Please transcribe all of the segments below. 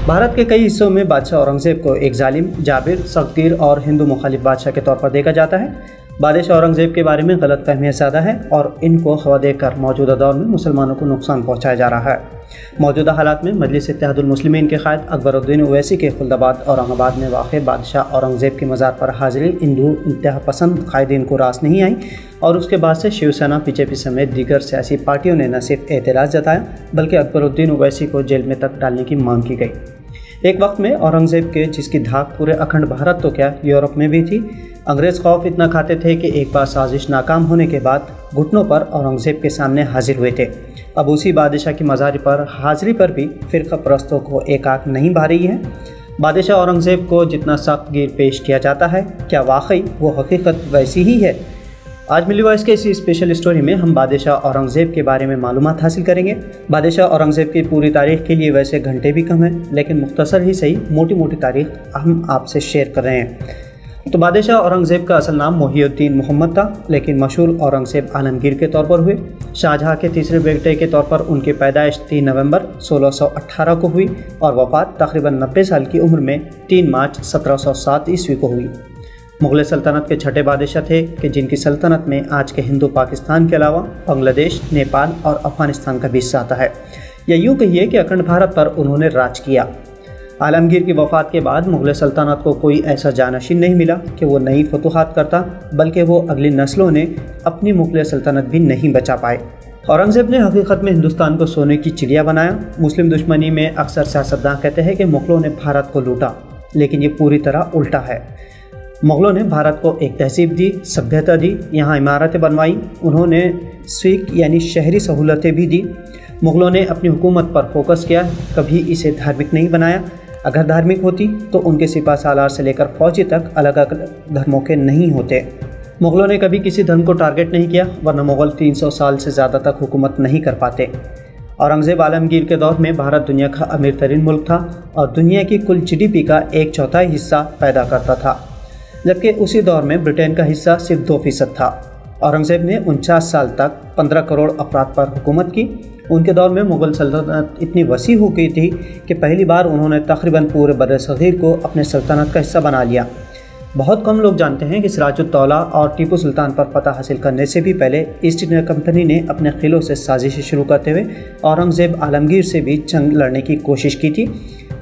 भारत के कई हिस्सों में बादशाह औरंगज़ेब को एक जालिम, जाबिर, सख्तगीर और हिंदू मुखालिफ बादशाह के तौर पर देखा जाता है। बादशाह औरंगज़ेब के बारे में गलत फहमियाँ ज़्यादा है और इनको हवा देकर मौजूदा दौर में मुसलमानों को नुकसान पहुँचाया जा रहा है। मौजूदा हालात में मजलिस इत्तेहादुल मुस्लिमीन के क़ायद अकबरुद्दीन ओवैसी के खुलदाबाद औरंगाबाद में वाक़ बादशाह औरंगज़ेब की मज़ार पर हाज़िरी हिंदू इंतहा पसंद कायदीन को रास नहीं आई और उसके बाद से शिवसेना, बीजेपी समेत दीगर सियासी पार्टियों ने न सिर्फ एतराज़ जताया बल्कि अकबरुद्दीन ओवैसी को जेल में तक डालने की मांग की गई। एक वक्त में औरंगज़ेब के जिसकी धाक पूरे अखंड भारत तो क्या यूरोप में भी थी। अंग्रेज़ खौफ इतना खाते थे कि एक बार साजिश नाकाम होने के बाद घुटनों पर औरंगज़ेब के सामने हाजिर हुए थे। अब उसी बादशाह की मज़ार पर हाजिरी पर भी फ़िरक़ा परस्तों को एक आंख नहीं भा रही है। बादशाह औरंगज़ेब को जितना सख्तगीर पेश किया जाता है, क्या वाकई वो हकीकत वैसी ही है? आज मिली वॉइस के इसी स्पेशल स्टोरी में हम बादशाह औरंगज़ेब के बारे में मालूमात हासिल करेंगे। बादशाह औरंगज़ेब की पूरी तारीख़ के लिए वैसे घंटे भी कम हैं, लेकिन मुख्तसर ही सही मोटी मोटी तारीख़ हम आपसे शेयर कर रहे हैं। तो बादशाह औरंगज़ेब का असल नाम मोहिउद्दीन मोहम्मद था, लेकिन मशहूर औरंगज़ेब आलमगीर के तौर पर हुए। शाहजहाँ के तीसरे बेटे के तौर पर उनकी पैदाइश 3 नवंबर 1618 को हुई और वफ़ात तकरीबन 90 साल की उम्र में 3 मार्च 1707 ईस्वी को हुई। मुग़ल सल्तनत के छठे बादशाह थे कि जिनकी सल्तनत में आज के हिंदू पाकिस्तान के अलावा बांग्लादेश, नेपाल और अफ़गानिस्तान का भी हिस्सा आता है। या यूँ कहिए कि अखंड भारत पर उन्होंने राज किया। आलमगीर की वफ़ात के बाद मुग़ल सल्तनत को कोई ऐसा जानशीन नहीं मिला कि वो नई फतूहात करता, बल्कि वो अगली नस्लों ने अपनी मुग़ल सल्तनत भी नहीं बचा पाए। औरंगज़ेब ने हकीकत में हिंदुस्तान को सोने की चिड़िया बनाया। मुस्लिम दुश्मनी में अक्सर सियासतदान कहते हैं कि मुग़लों ने भारत को लूटा, लेकिन ये पूरी तरह उल्टा है। मुग़लों ने भारत को एक तहजीब दी, सभ्यता दी, यहाँ इमारतें बनवाई, उन्होंने स्वीक यानी शहरी सहूलतें भी दी। मुग़लों ने अपनी हुकूमत पर फोकस किया, कभी इसे धार्मिक नहीं बनाया। अगर धार्मिक होती तो उनके सिपा सालार से लेकर फौजी तक अलग अलग धर्मों के नहीं होते। मुग़लों ने कभी किसी धर्म को टारगेट नहीं किया, वरना मुग़ल 300 साल से ज़्यादा तक हुकूमत नहीं कर पाते। औरंगज़ेब आलमगीर के दौर में भारत दुनिया का अमीर तरीन मुल्क था और दुनिया की कुल GDP का 1/4 हिस्सा पैदा करता था, जबकि उसी दौर में ब्रिटेन का हिस्सा सिर्फ 2% था। औरंगज़ेब ने 49 साल तक 15 करोड़ अफराद पर हुकूमत की। उनके दौर में मुग़ल सल्तनत इतनी वसी हो गई थी कि पहली बार उन्होंने तकरीबन पूरे बर्र-ए-सग़ीर को अपने सल्तनत का हिस्सा बना लिया। बहुत कम लोग जानते हैं कि सिराजुद्दौला और टीपू सुल्तान पर फतह हासिल करने से भी पहले ईस्ट इंडिया कंपनी ने अपने क़िलों से साजिशें शुरू करते हुए औरंगज़ेब आलमगीर से भी जंग लड़ने की कोशिश की थी,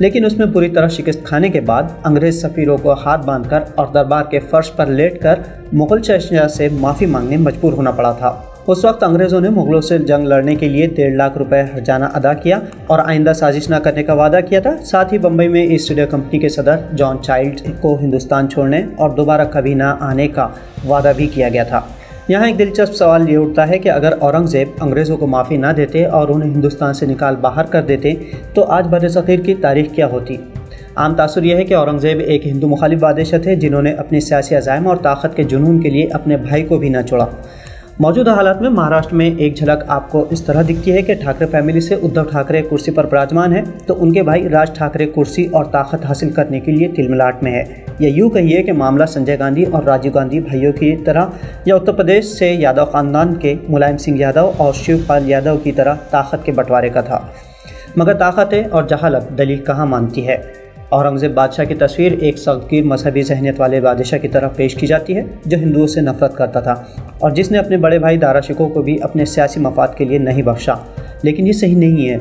लेकिन उसमें पूरी तरह शिकस्त खाने के बाद अंग्रेज़ सफ़ीरों को हाथ बांधकर और दरबार के फ़र्श पर लेटकर मुग़ल शहंशाह से माफ़ी मांगने मजबूर होना पड़ा था। उस वक्त अंग्रेज़ों ने मुग़लों से जंग लड़ने के लिए 1.5 लाख रुपए हर्जाना अदा किया और आइंदा साजिश न करने का वादा किया था। साथ ही बम्बई में ईस्ट इंडिया कंपनी के सदर जॉन चाइल्ड को हिंदुस्तान छोड़ने और दोबारा कभी ना आने का वादा भी किया गया था। यहाँ एक दिलचस्प सवाल ये उठता है कि अगर औरंगज़ेब अंग्रेज़ों को माफ़ी ना देते और उन्हें हिंदुस्तान से निकाल बाहर कर देते तो आज बर्र-ए-सग़ीर की तारीख़ क्या होती? आम तासुर यह है कि औरंगज़ेब एक हिंदू मुखालिफ बादशाह थे जिन्होंने अपनी सियासी अज़ाइम और ताकत के जुनून के लिए अपने भाई को भी न छोड़ा। मौजूदा हालात में महाराष्ट्र में एक झलक आपको इस तरह दिखती है कि ठाकरे फैमिली से उद्धव ठाकरे कुर्सी पर विराजमान है तो उनके भाई राज ठाकरे कुर्सी और ताकत हासिल करने के लिए तिलमिलाट में है। या यूँ कहिए कि मामला संजय गांधी और राजीव गांधी भाइयों की तरह या उत्तर प्रदेश से यादव ख़ानदान के मुलायम सिंह यादव और शिवपाल यादव की तरह ताकत के बंटवारे का था। मगर ताकतें और जहालत दलील कहाँ मानती है। औरंगज़ेब बादशाह की तस्वीर एक सख्तगीर मजहबी जहनियत वाले बादशाह की तरफ पेश की जाती है जो हिंदुओं से नफरत करता था और जिसने अपने बड़े भाई दारा शिकोह को भी अपने सियासी मफाद के लिए नहीं बख्शा। लेकिन ये सही नहीं है।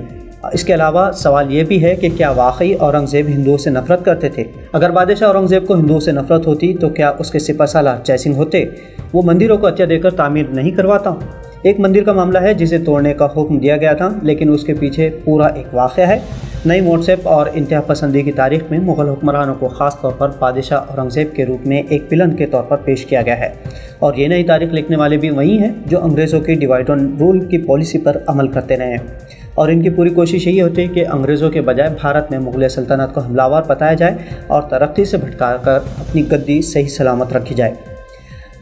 इसके अलावा सवाल ये भी है कि क्या वाकई औरंगज़ेब हिंदुओं से नफरत करते थे? अगर बादशाह औरंगज़ेब को हिंदुओं से नफरत होती तो क्या उसके सिपा सालार जयसिंह होते? वो मंदिरों को हत्या देकर तामीर नहीं करवाता? एक मंदिर का मामला है जिसे तोड़ने का हुक्म दिया गया था, लेकिन उसके पीछे पूरा एक वाक़या है। नई व्हाट्सएप और इंतहा पसंदी की तारीख में मुग़ल हुक्मरानों को ख़ास तौर पर बादशाह औरंगज़ेब के रूप में एक विलन के तौर पर पेश किया गया है और ये नई तारीख लिखने वाले भी वही हैं जो अंग्रेज़ों की डिवाइड एंड रूल की पॉलिसी पर अमल करते रहे हैं और इनकी पूरी कोशिश यही होती है कि अंग्रेज़ों के बजाय भारत में मुग़ल सल्तनत को हमलावर बताया जाए और तरक्की से भटका कर अपनी गद्दी सही सलामत रखी जाए।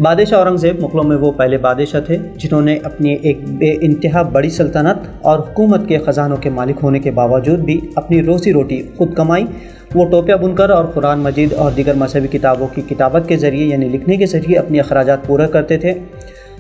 बादशाह औरंगज़ेब मुग़लों में वो पहले बादशाह थे जिन्होंने अपनी एक बेइंतहा बड़ी सल्तनत और हुकूमत के ख़जानों के मालिक होने के बावजूद भी अपनी रोज़ी रोटी खुद कमाई। वो टोपियाँ बुनकर और कुरान मजीद और दीगर मजहबी किताबों की किताबत के ज़रिए यानी लिखने के ज़रिए अपने अखराजात पूरा करते थे।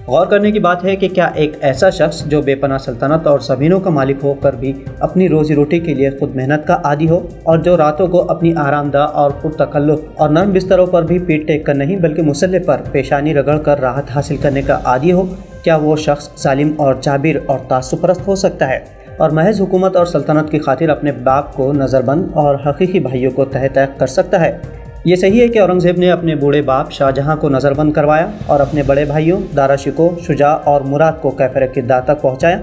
غور کرنے کی بات ہے کہ کیا ایک ایسا شخص جو بے پناہ سلطنت اور زمینوں کا مالک ہو کر بھی اپنی روزی روٹی کے لیے خود محنت کا عادی ہو، اور جو راتوں کو اپنی آرام دہ اور پرتکلف اور نرم بستروں پر بھی پیٹ ٹیک کر نہیں بلکہ مسلح پر پیشانی رگڑ کر راحت حاصل کرنے کا عادی ہو، کیا وہ شخص ظالم اور جابر اور تعصب پرست ہو سکتا ہے اور محض حکومت اور سلطنت کی خاطر اپنے باپ کو نظر بند اور حقیقی بھائیوں کو تہ تیغ کر سکتا ہے؟ یہ صحیح ہے کہ اورنگزیب نے اپنے بوڑھے باپ شاہ جہاں کو نظر بند کروایا اور اپنے بڑے بھائیوں دارا شکوہ، شجاع اور مراد کو کیفر کردار تک پہنچایا۔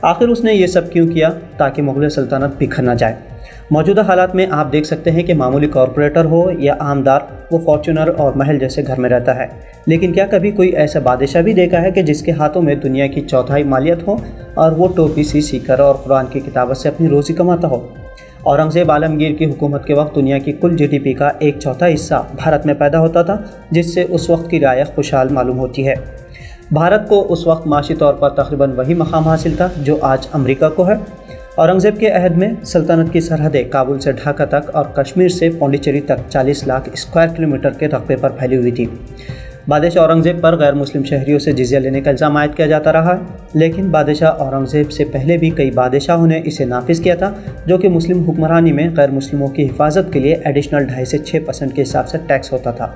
آخر اس نے یہ سب کیوں کیا؟ تاکہ مغل سلطنت بکھر نہ جائے۔ موجودہ حالات میں آپ دیکھ سکتے ہیں کہ معمولی کارپوریٹر ہو یا عامدار، وہ فارچونر اور محل جیسے گھر میں رہتا ہے، لیکن کیا کبھی کوئی ایسا بادشاہ بھی دیکھا ہے کہ جس کے ہاتھوں میں دنیا کی چوتھائی مالیت ہو اور وہ ٹوپی سی کر اور قرآن کی کتابت سے اپنی روزی کماتا ہو؟ اورنگزیب عالمگیر کی حکومت کے وقت دنیا کی کل جی ڈی پی کا 1/4 حصہ بھارت میں پیدا ہوتا تھا، جس سے اس وقت کی رعایا خوشحال معلوم ہوتی ہے۔ بھارت کو اس وقت معاشی طور پر تقریباً وہی مقام حاصل تھا جو آج امریکہ کو ہے۔ اورنگزیب کے عہد میں سلطنت کی سرحدیں کابل سے ڈھاکہ تک اور کشمیر سے پونڈیچری تک 40 لاکھ اسکوائر کلومیٹر کے رقبے پر پھیلی ہوئی تھی۔ بادشاہ اورنگزیب پر غیر مسلم شہریوں سے جزیہ لینے کا الزام عائد کیا جاتا رہا ہے، لیکن بادشاہ اورنگزیب سے پہلے بھی کئی بادشاہوں نے اسے نافذ کیا تھا، جو کہ مسلم حکمرانی میں غیر مسلموں کی حفاظت کے لیے ایڈیشنل 2.5 سے 6% کے حساب سے ٹیکس ہوتا تھا،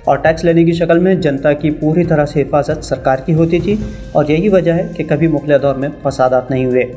اور ٹیکس لینے کی شکل میں جنتا کی پوری طرح سے حفاظت سرکار کی ہوتی تھی، اور یہی وجہ ہے کہ کبھی مغلیہ دور میں فسادات نہیں ہوئے۔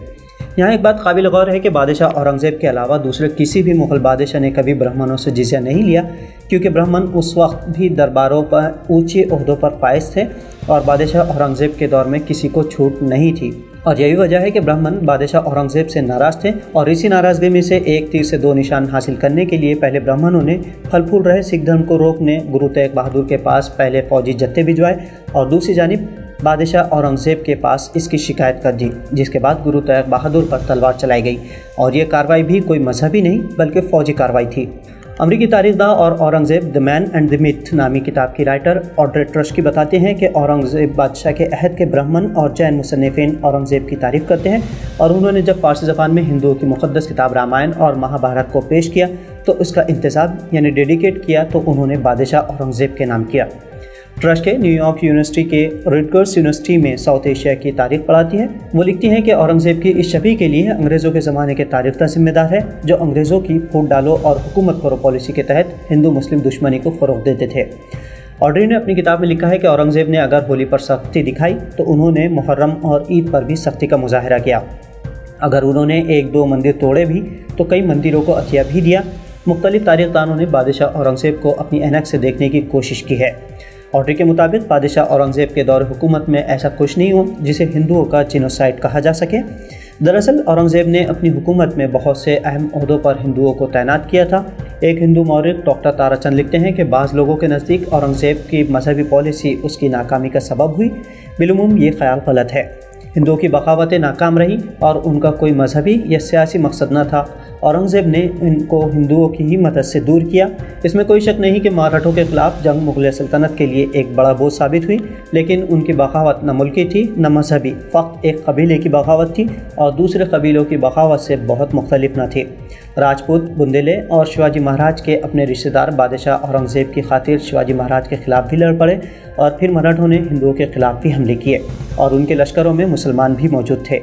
یہاں ایک بات قابل غور ہے کہ بادشاہ اورنگزیب کے علاوہ دوسرے کسی بھی مغل بادشاہ نے کبھی برہمنوں سے جزیہ نہیں لیا، کیونکہ برہمن اس وقت بھی درباروں پر اونچے عہدوں پر فائز تھے اور بادشاہ اورنگزیب کے دور میں کسی کو چھوٹ نہیں تھی، اور یہی وجہ ہے کہ برہمن بادشاہ اورنگزیب سے ناراض تھے، اور اسی ناراضگی میں سے ایک تیر سے 2 نشان حاصل کرنے کے لیے پہلے برہمنوں نے پھل پھول رہے سکھ دھرم کو روکنے گرو تیغ بہادر کے پاس پہلے فوجی جتھے بھجوائے، اور دوسری جانب بادشاہ اورنگزیب کے پاس اس کی شکایت کر دی، جس کے بعد گرو تیغ بہادر پر تلوار چلائی گئی، اور یہ کارروائی بھی کوئی مذہبی نہیں بلکہ فوجی کارروائی تھی۔ امریکی تاریخ داں اور اورنگزیب دی مین اینڈ دی میتھ نامی کتاب کی رائٹر آڈرے ٹرسکی بتاتے ہیں کہ اورنگزیب بادشاہ کے عہد کے برہمن اور جین مصنفین اورنگزیب کی تعریف کرتے ہیں، اور انہوں نے جب فارسی زبان میں ہندوؤں کی مقدس کتاب رامائن اور مہابھارت کو پیش کیا تو اس کا انتساب یعنی ڈیڈیکیٹ کیا تو انہوں نے بادشاہ اورنگزیب کے نام کیا۔ ٹرسکے نیو یارک یونیورسٹی کے ریٹگرس یونیورسٹی میں ساؤتھ ایشیا کی تاریخ پڑھاتی ہیں۔ وہ لکھتی ہیں کہ اورنگزیب کی اس شبیہ کے لیے انگریزوں کے زمانے کے تاریخ کا ذمہ دار ہے، جو انگریزوں کی پھوٹ ڈالو اور حکومت کرو پالیسی کے تحت ہندو مسلم دشمنی کو فروغ دیتے تھے۔ آڈری نے اپنی کتاب میں لکھا ہے کہ اورنگزیب نے اگر ہولی پر سختی دکھائی تو انہوں نے محرم اور عید پر بھی سختی کا مظاہرہ کیا۔ اگر انہوں نے 1-2 مندر توڑے بھی تو کئی مندروں کو عطیہ بھی دیا۔ مختلف تاریخ دانوں نے بادشاہ اورنگزیب کو اپنی عینک سے دیکھنے کی کوشش کی ہے۔ آڈری کے مطابق بادشاہ اورنگزیب کے دور حکومت میں ایسا کچھ نہیں ہو جسے ہندوؤں کا جینوسائیڈ کہا جا سکے۔ دراصل اورنگزیب نے اپنی حکومت میں بہت سے اہم عہدوں پر ہندوؤں کو تعینات کیا تھا۔ ایک ہندو مورخ ڈاکٹر تارا چند لکھتے ہیں کہ بعض لوگوں کے نزدیک اورنگزیب کی مذہبی پالیسی اس کی ناکامی کا سبب ہوئی۔ بالعموم یہ خیال غلط ہے۔ ہندوؤں کی بغاوتیں ناکام رہیں اور ان کا کوئی مذہبی یا سیاسی مقصد نہ تھا۔ اورنگزیب نے ان کو ہندوؤں کی ہی مدد سے دور کیا۔ اس میں کوئی شک نہیں کہ مراٹھوں کے خلاف جنگ مغلیہ سلطنت کے لیے ایک بڑا بوجھ ثابت ہوئی، لیکن ان کی بغاوت نہ ملکی تھی نہ مذہبی، فقط ایک قبیلے کی بغاوت تھی اور دوسرے قبیلوں کی بغاوت سے بہت مختلف نہ تھی۔ راجپوت، بندیلے اور شیواجی مہاراج کے اپنے رشتہ دار بادشاہ اورنگزیب کی خاطر شیواجی مہاراج کے خلاف بھی لڑ پڑے، اور پھر مراٹھوں نے ہندوؤں کے خلاف بھی حملے کیے، اور ان کے لشکروں میں مسلمان بھی موجود تھے۔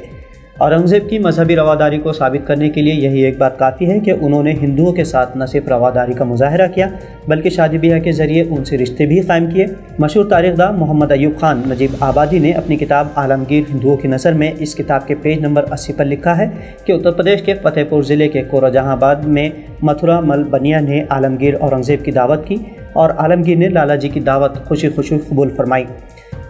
اورنگزیب کی مذہبی رواداری کو ثابت کرنے کے لیے یہی ایک بات کافی ہے کہ انہوں نے ہندوؤں کے ساتھ نہ صرف رواداری کا مظاہرہ کیا بلکہ شادی بیاہ کے ذریعے ان سے رشتے بھی قائم کیے۔ مشہور تاریخ داں محمد ایوب خان نجیب آبادی نے اپنی کتاب عالمگیر ہندوؤں کی نثر میں اس کتاب کے پیج نمبر 80 پر لکھا ہے کہ اتر پردیش کے فتح پور ضلع کے کورا جہاں آباد میں متھرا مل بنیا نے عالمگیر اورنگزیب کی دعوت کی، اور عالمگیر نے لالا جی کی دعوت خوشی خوشی قبول فرمائی۔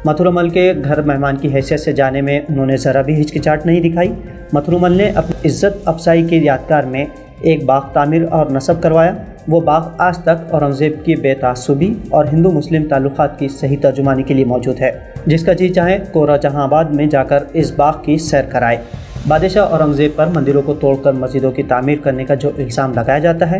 متھرا مل کے گھر مہمان کی حیثیت سے جانے میں انہوں نے ذرا بھی ہچکچاہٹ نہیں دکھائی۔ متھرا مل نے اپنی عزت افزائی کی یادگار میں ایک باغ تعمیر اور نصب کروایا۔ وہ باغ آج تک اورنگزیب کی بے تعصبی اور ہندو مسلم تعلقات کی صحیح ترجمانی کے لیے موجود ہے۔ جس کا جی چاہے کورا جہاں آباد میں جا کر اس باغ کی سیر کرائے۔ بادشاہ اورنگزیب پر مندروں کو توڑ کر مسجدوں کی تعمیر کرنے کا جو الزام لگایا جاتا ہے،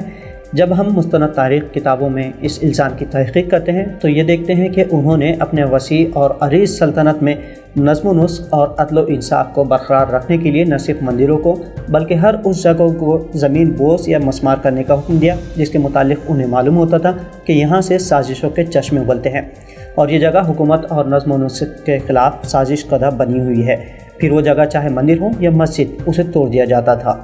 جب ہم مستند تاریخ کتابوں میں اس الزام کی تحقیق کرتے ہیں تو یہ دیکھتے ہیں کہ انہوں نے اپنے وسیع اور عریض سلطنت میں نظم و نسق اور عدل و انصاف کو برقرار رکھنے کے لیے نہ صرف مندروں کو بلکہ ہر اس جگہ کو زمین بوس یا مسمار کرنے کا حکم دیا جس کے متعلق انہیں معلوم ہوتا تھا کہ یہاں سے سازشوں کے چشمے ابلتے ہیں۔ और ये जगह हुकूमत और नज़्म व नस्क़ के ख़िलाफ़ साजिश कदा बनी हुई है। फिर वो जगह चाहे मंदिर हो या मस्जिद, उसे तोड़ दिया जाता था।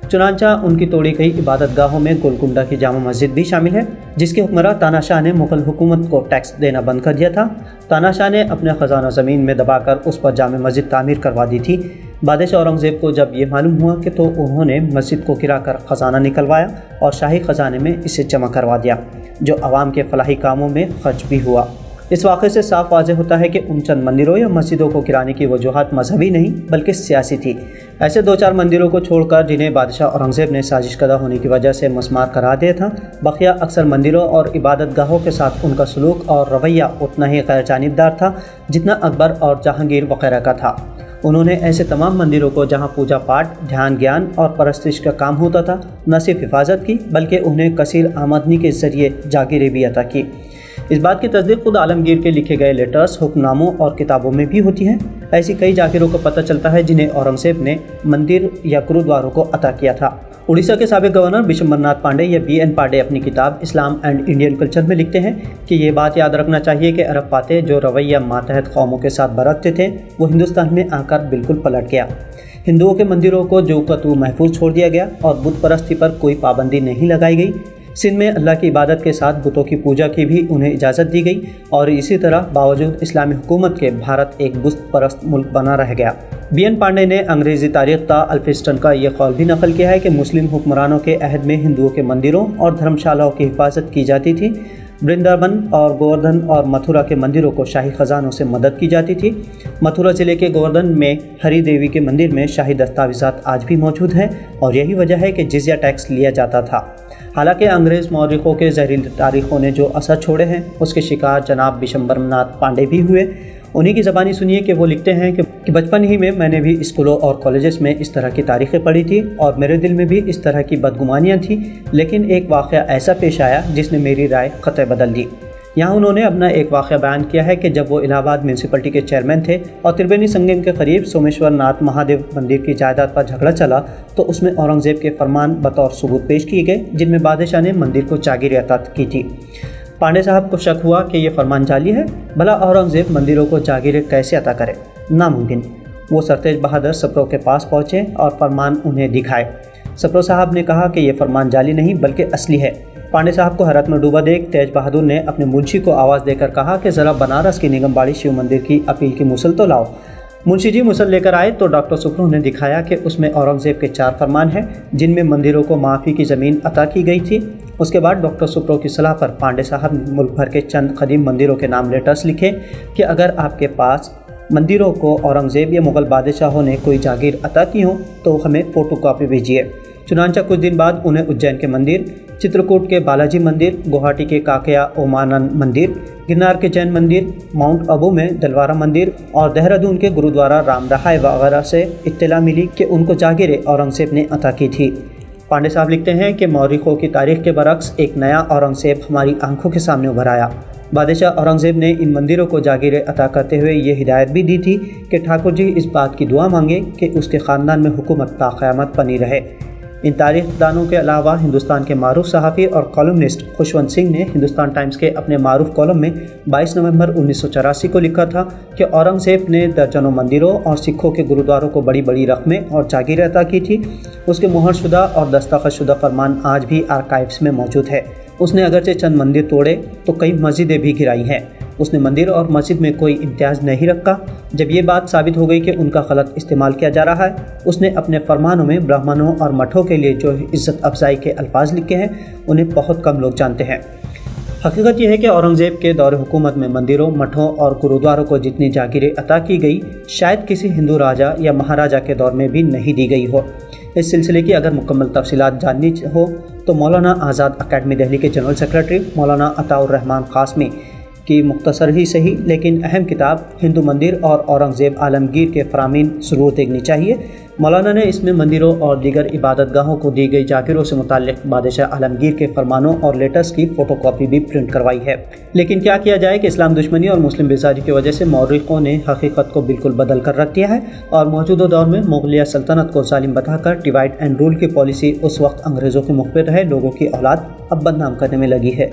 चुनांचा उनकी तोड़ी गई इबादत गाहों में गोलकुंडा की जामा मस्जिद भी शामिल है, जिसके हुक्मरान तानाशाह ने मुग़ल हुकूमत को टैक्स देना बंद कर दिया था। तानाशाह ने अपने ख़जाना ज़मीन में दबाकर उस पर जामा मस्जिद तामीर करवा दी थी। बादशाह औरंगज़ेब को जब ये मालूम हुआ कि तो उन्होंने मस्जिद को गिरा कर ख़जाना निकलवाया और शाही ख़जाने में इसे जमा करवा दिया, जो आवाम के फलाही कामों में खर्च भी हुआ। इस वाक़े से साफ वाज़ेह होता है कि उन चंद मंदिरों या मस्जिदों को गिराने की वजूहात मजहबी नहीं बल्कि सियासी थी। ऐसे 2-4 मंदिरों को छोड़कर जिन्हें बादशाह औरंगज़ेब ने साजिश कदा होने की वजह से मस्मार करा दिया था, बकिया अक्सर मंदिरों और इबादत गाहों के साथ उनका सलूक और रवैया उतना ही गैर जानिबदार था जितना अकबर और जहांगीर वगैरह का था। उन्होंने ऐसे तमाम मंदिरों को जहां पूजा पाठ, ध्यान, ज्ञान और परस्तिश का काम होता था, न सिर्फ हिफाजत की बल्कि उन्हें कसीर आमदनी के ज़रिए जागीरें भी अता की। इस बात की तस्दीक खुद आलमगीर के लिखे गए लेटर्स, हुक्मनामों और किताबों में भी होती है। ऐसी कई जागीरों का पता चलता है जिन्हें औरंगज़ेब ने मंदिर या गुरुद्वारों को अता किया था। उड़ीसा के साबिक गवर्नर बिशंबरनाथ पांडे या BN पांडे अपनी किताब इस्लाम एंड इंडियन कल्चर में लिखते हैं कि ये बात याद रखना चाहिए कि अरब फातेह जो रवैया मातहत कौमों के साथ बरतते थे, वो हिंदुस्तान में आकर बिल्कुल पलट गया। हिंदुओं के मंदिरों को जो का तू महफूज छोड़ दिया गया और बुत परस्ती पर कोई पाबंदी नहीं लगाई गई। सिंध में अल्लाह की इबादत के साथ बुतों की पूजा की भी उन्हें इजाज़त दी गई और इसी तरह बावजूद इस्लामी हुकूमत के भारत एक बुत परस्त मुल्क बना रह गया। BN पांडे ने अंग्रेज़ी तारीख़ अल्फिस्टन का ये कौल भी नकल किया है कि मुस्लिम हुक्मरानों के अहद में हिंदुओं के मंदिरों और धर्मशालाओं की हिफाजत की जाती थी। वृंदावन और गोवर्धन और मथुरा के मंदिरों को शाही ख़जानों से मदद की जाती थी। मथुरा ज़िले के गोवर्धन में हरी देवी के मंदिर में शाही दस्तावेज़ात आज भी मौजूद हैं और यही वजह है कि जिज़िया टैक्स लिया जाता था। हालांकि अंग्रेज़ मौरखों के जहरीली तारीखों ने जो असर छोड़े हैं उसके शिकार जनाब बिशंबरनाथ पांडे भी हुए। उन्हीं की ज़बानी सुनिए कि वो लिखते हैं कि बचपन ही में मैंने भी स्कूलों और कॉलेजेस में इस तरह की तारीखें पढ़ी थी और मेरे दिल में भी इस तरह की बदगुमानियाँ थीं, लेकिन एक वाक़या ऐसा पेश आया जिसने मेरी राय क़तई बदल दी। यहाँ उन्होंने अपना एक वाक़या बयान किया है कि जब वो इलाहाबाद म्यूनसिपलिटी के चेयरमैन थे और त्रिवेणी संगम के करीब सोमेश्वर नाथ महादेव मंदिर की जायदाद पर झगड़ा चला, तो उसमें औरंगज़ेब के फरमान बतौर सबूत पेश किए गए जिनमें बादशाह ने मंदिर को जागीर अता की थी। पांडे साहब को शक हुआ कि यह फरमान जाली है। भला औरंगज़ेब मंदिरों को जागीरें कैसे अता करे? नामुमकिन। वो सरतेज बहादुर सप्रो के पास पहुँचे और फरमान उन्हें दिखाए। सप्रो साहब ने कहा कि यह फरमान जाली नहीं बल्कि असली है। पांडे साहब को हैरत में डूबा देख तेज बहादुर ने अपने मुंशी को आवाज़ देकर कहा कि ज़रा बनारस की निगमबाड़ी शिव मंदिर की अपील की मुसल तो लाओ। मुंशी जी मुसल लेकर आए तो डॉक्टर सुप्रो ने दिखाया कि उसमें औरंगज़ेब के 4 फरमान हैं जिनमें मंदिरों को माफ़ी की ज़मीन अता की गई थी। उसके बाद डॉक्टर सुप्रो की सलाह पर पांडे साहब ने मुल्क भर के चंद कदीम मंदिरों के नाम लेटर्स लिखे कि अगर आपके पास मंदिरों को औरंगज़ेब या मुग़ल बादशाहों ने कोई जागीर अता की हो तो हमें फ़ोटो कापी भेजिए। चुनांचा कुछ दिन बाद उन्हें उज्जैन के मंदिर, चित्रकूट के बालाजी मंदिर, गुवाहाटी के काकया ओमानंद मंदिर, गिरनार के जैन मंदिर, माउंट आबू में दलवारा मंदिर और देहरादून के गुरुद्वारा राम रहाय वगैरह से इत्तला मिली कि उनको जागीरें औरंगज़ेब ने अता की थी। पांडे साहब लिखते हैं कि मौरिखों की तारीख के बरक्स एक नया औरंगज़ेब हमारी आंखों के सामने उभर आया। बादशाह औरंगज़ेब ने इन मंदिरों को जागीरें अता करते हुए ये हिदायत भी दी थी कि ठाकुर जी इस बात की दुआ मांगे कि उसके ख़ानदान में हुकूमत ता क़यामत बनी रहे। इन तारीख दानों के अलावा हिंदुस्तान के मारूफ सहाफ़ी और कॉलमनिस्ट खुशवंत सिंह ने हिंदुस्तान टाइम्स के अपने मारूफ कॉलम में 22 नवंबर 1984 को लिखा था कि औरंगज़ेब ने दर्जनों मंदिरों और सिखों के गुरुद्वारों को बड़ी बड़ी रकमें और जागीरें अता की थी। उसके मुहरशुदा और दस्तखतशुदा फरमान आज भी आर्काइव्स में मौजूद है। उसने अगरचे चंद मंदिर तोड़े तो कई मस्जिदें भी गिराई हैं। उसने मंदिर और मस्जिद में कोई इम्तियाज़ नहीं रखा। जब ये बात साबित हो गई कि उनका गलत इस्तेमाल किया जा रहा है, उसने अपने फरमानों में ब्राह्मणों और मठों के लिए जो इज़्ज़त अफजाई के अल्फाज लिखे हैं उन्हें बहुत कम लोग जानते हैं। हकीकत यह है कि औरंगज़ेब के दौर हुकूमत में मंदिरों, मठों और गुरुद्वारों को जितनी जागीरें अता की गई शायद किसी हिंदू राजा या महाराजा के दौर में भी नहीं दी गई हो। इस सिलसिले की अगर मुकम्मल तफसीलात जाननी हो तो मौलाना आज़ाद अकेडमी दिल्ली के जनरल सेक्रेटरी मौलाना अताउर रहमान क़ासमी की मुख्तसर ही सही लेकिन अहम किताब हिंदू मंदिर और औरंगज़ेब आलमगीर के फरामीन ज़रूर देखनी चाहिए। मौलाना ने इसमें मंदिरों और दीगर इबादत गाहों को दी गई जागीरों से मुताल्लिक़ बादशाह आलमगीर के फरमानों और लेटर्स की फ़ोटो कॉपी भी प्रिंट करवाई है। लेकिन क्या किया जाए कि इस्लाम दुश्मनी और मुस्लिम बेजारी की वजह से मौरखों ने हकीकत को बिल्कुल बदल कर रख दिया है और मौजूदा दौर में मुग़लिया सल्तनत को जालिम बताकर डिवाइड एंड रूल की पॉलिसी उस वक्त अंग्रेज़ों के मुखबिर रहे लोगों की औलाद अब बदनाम करने में लगी है।